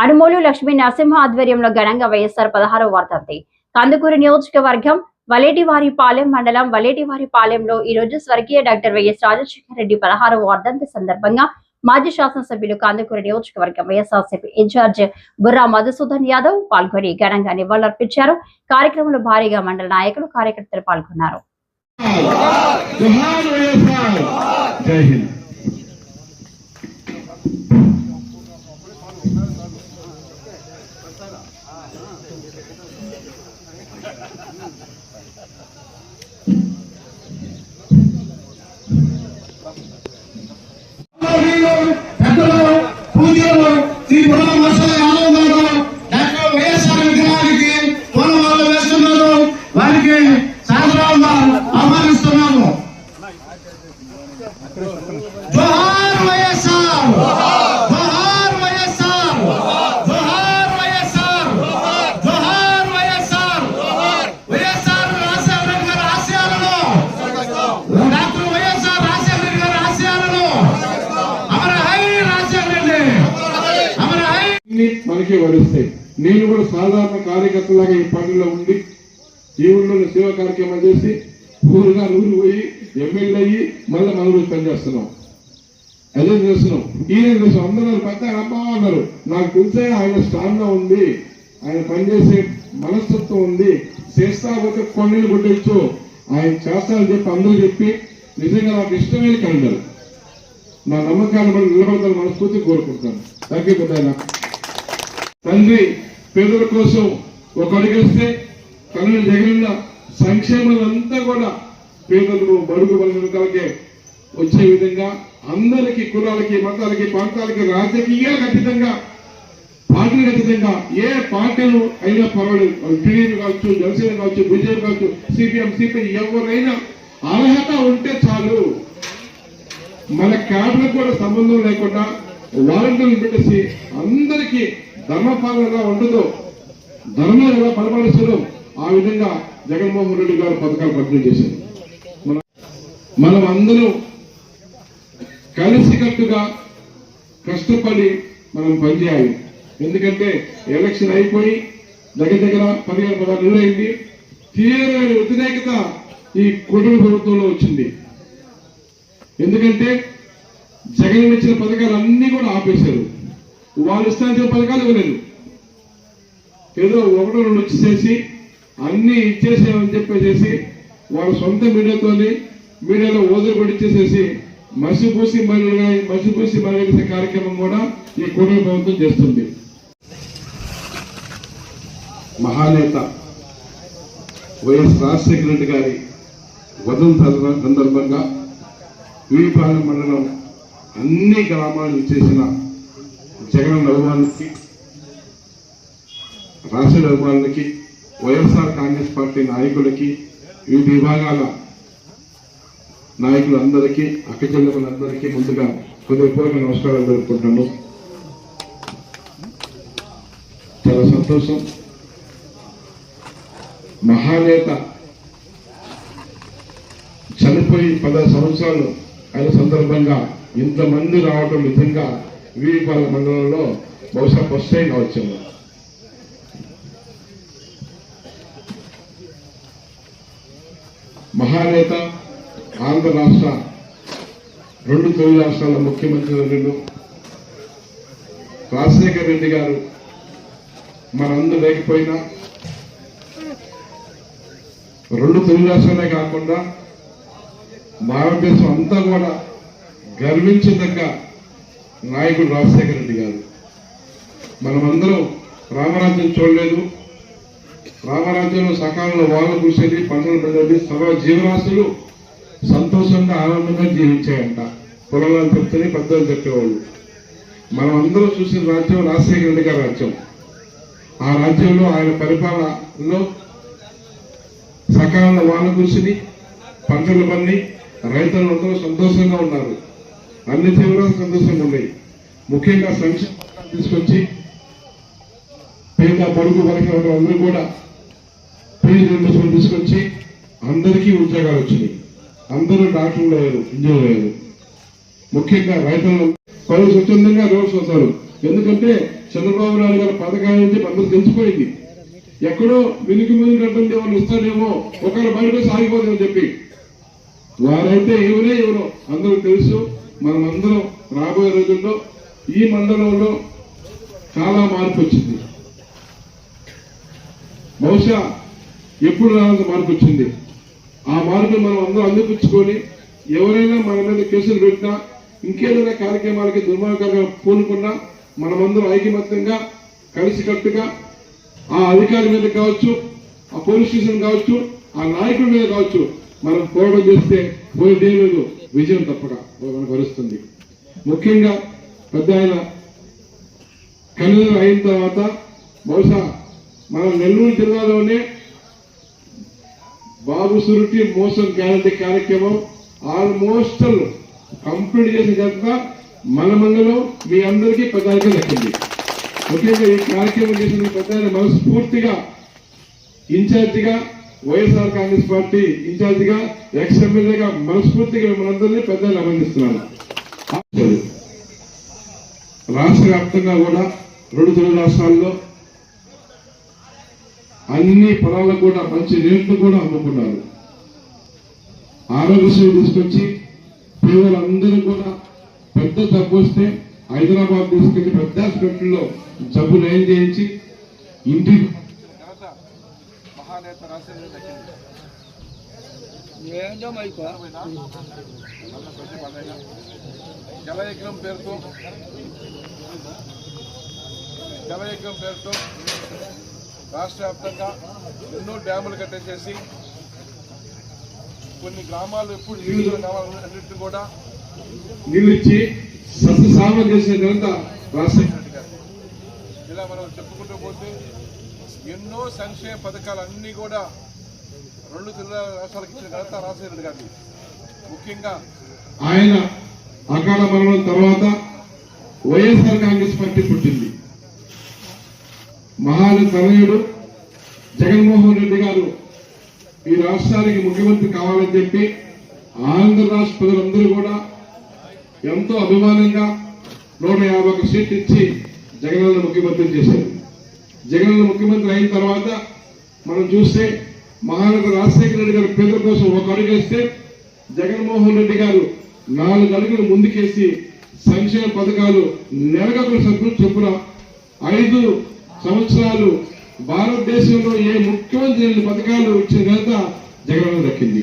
అనుమోలు లక్ష్మీ నరసింహ ఆధ్వర్యంలో ఘనంగా వైఎస్ఆర్ 16వ వర్ధంతి కందుకూరు నియోజకవర్గం వలేటివారిపాలెం మండలం వలేటివారిపాలెంలో ఈ రోజు స్వర్గీయ డాక్టర్ వైఎస్ రాజశేఖర రెడ్డి 16వ వర్ధంతి సందర్భంగా మాజీ శాసనసభ్యులు కందుకూరు నియోజకవర్గం వైఎస్ఆర్సీపీ ఇన్ఛార్జ్ బుర్రా మధుసూదన్ యాదవ్ పాల్గొని ఘనంగా నివాళులర్పించారు. కార్యక్రమంలో భారీగా మండల నాయకులు కార్యకర్తలు పాల్గొన్నారు. మనకి వరుస్తాయి. నేను కూడా సాధారణ కార్యకర్తలాగా ఈ పార్టీలో ఉండి ఈ ఊళ్ళో సేవా కార్యక్రమం చేసి ఊరుగా ఊరు పోయి ఎమ్మెల్యే అయ్యి మళ్ళీ మన ఊరు పనిచేస్తున్నాం. అదే చేస్తున్నాం. ఈయన చేస్తాం. అందరూ పెద్ద అబ్బా అన్నారు. నాకు తెలిసే ఆయన స్ట్రాంగ్ గా ఉంది, ఆయన పనిచేసే మనస్తత్వం ఉంది, చేస్తా పోతే కొన్నేళ్ళు కొట్టచ్చు, ఆయన చేస్తానని చెప్పి అందరూ చెప్పి నిజంగా నాకు ఇష్టమైన కన్నారు. నా నమ్మకాన్ని మనం నిలబడతాను మనస్ఫూర్తి కోరుకుంటాను. తగ్గిపోతాయి. తండ్రి పేదల కోసం ఒక అడుగేస్తే తనని జగనన్న సంక్షేమాలంతా కూడా పేదలు బడుగు వర్గాలకే వచ్చే విధంగా అందరికీ కులాలకి మతాలకి ప్రాంతాలకి రాజకీయాలకు అతీతంగా పార్టీలకు అతీతంగా ఏ పార్టీలు అయినా పర్వాలేదు, టీడీపీ కావచ్చు, జనసేన కావచ్చు, బీజేపీ కావచ్చు, సిపిఎం సిపిఐ ఎవరైనా అర్హత ఉంటే చాలు. మన క్యాడర్లకు కూడా సంబంధం లేకుండా వాలంటీర్లు పెట్టేసి అందరికీ ధర్మపాలన ఎలా ఉంటుందో, ధర్మం ఎలా పరిపాలిస్తుందో ఆ విధంగా జగన్మోహన్ రెడ్డి గారు పథకాలు పంపిణీ చేశారు. మనం అందరూ కలిసికట్టుగా కష్టపడి మనం పనిచేయాలి. ఎందుకంటే ఎలక్షన్ అయిపోయి దగ్గర 15-16 నెలలు అయింది. తీవ్రమైన వ్యతిరేకత ఈ కూటమి ప్రభుత్వంలో వచ్చింది. ఎందుకంటే జగన్ ఇచ్చిన పథకాలు అన్ని కూడా ఆపేశారు. వాళ్ళు ఇష్టానికి పథకాలు ఇవ్వలేదు. ఏదో 1-2 వచ్చేసేసి అన్ని ఇచ్చేసామని చెప్పేసి వాళ్ళ సొంత మీడియాలో ఓదరు పడిచ్చేసేసి మసిపూసి మరిగేసే కార్యక్రమం కూడా ఈ కూటమి ప్రభుత్వం చేస్తుంది. మహానేత వైఎస్ రాజశేఖర రెడ్డి గారి వర్ధంతి సందర్భంగా వీపాలెం మండలం అన్ని గ్రామాలు ఇచ్చేసిన జగన్ అభిమానులకి, రాష్ట్ర అభిమానులకి, వైఎస్ఆర్ కాంగ్రెస్ పార్టీ నాయకులకి, వివిధ విభాగాల నాయకులందరికీ, అక్కచెల్లెలందరికీ ముందుగా హృదయపూర్వక నమస్కారాలు జరుపుకుంటున్నాను. చాలా సంతోషం. మహానేత చనిపోయి 10 సంవత్సరాలు అయిన సందర్భంగా ఇంతమంది రావడం నిజంగా వీపాలెం మండలంలో బహుశా ఫస్ట్ టైం కావచ్చు. మహానేత ఆంధ్ర రాష్ట్ర 2 తెలుగు రాష్ట్రాల ముఖ్యమంత్రులు రాజశేఖర రెడ్డి గారు మనందరూ లేకపోయినా 2 తెలుగు రాష్ట్రాలే కాకుండా భారతదేశం అంతా కూడా గర్వించదగ్గ నాయకుడు రాజశేఖర రెడ్డి గారు. మనమందరం రామరాజ్యం చూడలేదు. రామరాజ్యంలో సకాలంలో వాళ్ళు కూర్చొని పంటలు పండి సర్వ జీవరాశులు సంతోషంగా ఆనందంగా జీవించాయంట. పొలాలను చెప్తే పెద్దలు చెప్పేవాళ్ళు. మనం అందరూ చూసిన రాజ్యం రాజశేఖర రెడ్డి గారి రాజ్యం. ఆ రాజ్యంలో ఆయన పరిపాలనలో సకాలంలో వాళ్ళు కూర్చుని పంటలు పండి రైతులందరూ సంతోషంగా ఉన్నారు. అన్ని జీవరాశులు సంతోషంగా ఉన్నాయి. ముఖ్యంగా సంక్షేమ తీసుకొచ్చి పేద బడుగు వర్గాల అందరూ కూడా ఫీజు రియంబర్స్మెంట్ తీసుకొచ్చి అందరికీ ఉద్యోగాలు వచ్చినాయి. అందరూ డాక్టర్లు అయ్యారు, ఇంజనీర్లు అయ్యారు. ముఖ్యంగా రైతులను పలు స్వచ్ఛందంగా రోడ్స్ వస్తారు. ఎందుకంటే చంద్రబాబు నాయుడు గారి పథకాల నుంచి అందరూ తెలిసిపోయింది. ఎక్కడో వెనుక కట్టండి వాళ్ళు ఇస్తారేమో, ఒకరు బయటకు సాగిపోతుందని చెప్పి వారైతే ఎవరో అందరూ తెలుసు. మనమందరం రాబోయే రోజుల్లో ఈ మండలంలో చాలా మార్పు వచ్చింది. బహుశా ఎప్పుడు రానంత మార్పు వచ్చింది. ఆ మార్పును మనం అందరూ అందిపుచ్చుకొని ఎవరైనా మన మీద కేసులు పెట్టినా ఇంకేదైనా కార్యక్రమాలకి దుర్మార్గంగా పూనుకున్నా మనమందరం ఐకమత్యంగా కలిసికట్టుగా ఆ అధికారి మీద కావచ్చు, ఆ పోలీస్ స్టేషన్ కావచ్చు, ఆ నాయకుడి మీద కావచ్చు మనం పోరాటం చేస్తే పోయేదే లేదు, విజయం తప్పక మనకు వరుస్తుంది. ముఖ్యంగా పెద్ద ఆయన కన్వీనర్ అయిన తర్వాత బహుశా మన నెల్లూరు జిల్లాలోనే బాబు సురుటి మోసం గ్యారంటీ కార్యక్రమం ఆల్మోస్ట్ కంప్లీట్ చేసిన తర్వాత మన మండలం మీ అందరికీ పెద్ద దక్కింది. ముఖ్యంగా ఈ కార్యక్రమం చేసిన పెద్ద మనస్ఫూర్తిగా ఇన్ఛార్జిగా వైఎస్ఆర్ కాంగ్రెస్ పార్టీ ఇన్ఛార్జిగా ఎక్స్ ఎమ్మెల్యేగా మనస్ఫూర్తిగా మనందరినీ పెద్దలు అభినందిస్తున్నాను. రాష్ట్ర వ్యాప్తంగా కూడా 2 తెలుగు రాష్ట్రాల్లో అన్ని పొలాలకు కూడా మంచి రేట్లు కూడా అమ్ముకున్నారు. ఆరోగ్యశ్రీ తీసుకొచ్చి పేదలందరూ కూడా పెద్ద జబ్బు వస్తే హైదరాబాద్ తీసుకెళ్లి పెద్ద హాస్పిటల్లో జబ్బు నయం చేయించి ఇంటి జలయజ్ఞం పేరుతో రాష్ట్ర వ్యాప్తంగా ఎన్నో డ్యాములు కట్టేసేసి కొన్ని గ్రామాలు ఎప్పుడు నీళ్లు గ్రామాలన్నింటినీ కూడా నీళ్ళిచ్చి సస్యశామం చేసిన ఘనత రాష్ట్ర. ఇలా మనం చెప్పుకుంటూ పోతే ఎన్నో సంక్షేమ పథకాలన్నీ కూడా 2 తెలుగు రాష్ట్రాలకు ఇచ్చిన ఘనత రాజశేఖర రెడ్డి గారిని. ముఖ్యంగా ఆయన అకాల మరణం తర్వాత వైఎస్ఆర్ కాంగ్రెస్ పార్టీ పుట్టింది. మహాని తనయుడు జగన్మోహన్ రెడ్డి గారు ఈ రాష్ట్రానికి ముఖ్యమంత్రి కావాలని చెప్పి ఆంధ్ర రాష్ట్ర ప్రజలందరూ కూడా ఎంతో అభిమానంగా 151 సీట్లు ఇచ్చి జగనన్న ముఖ్యమంత్రి చేశారు. జగనన్న ముఖ్యమంత్రి అయిన తర్వాత మనం చూస్తే మహానగర రాజశేఖర రెడ్డి గారి పేదల కోసం 1 అడుగు వేస్తే జగన్మోహన్ రెడ్డి గారు 4 అడుగులు ముందుకేసి సంక్షేమ పథకాలు నెలకొక చొప్పున 5 సంవత్సరాలు భారతదేశంలో ఏ ముఖ్యమంత్రి పథకాలు ఇచ్చిన ఘనత జగనన్న దక్కింది.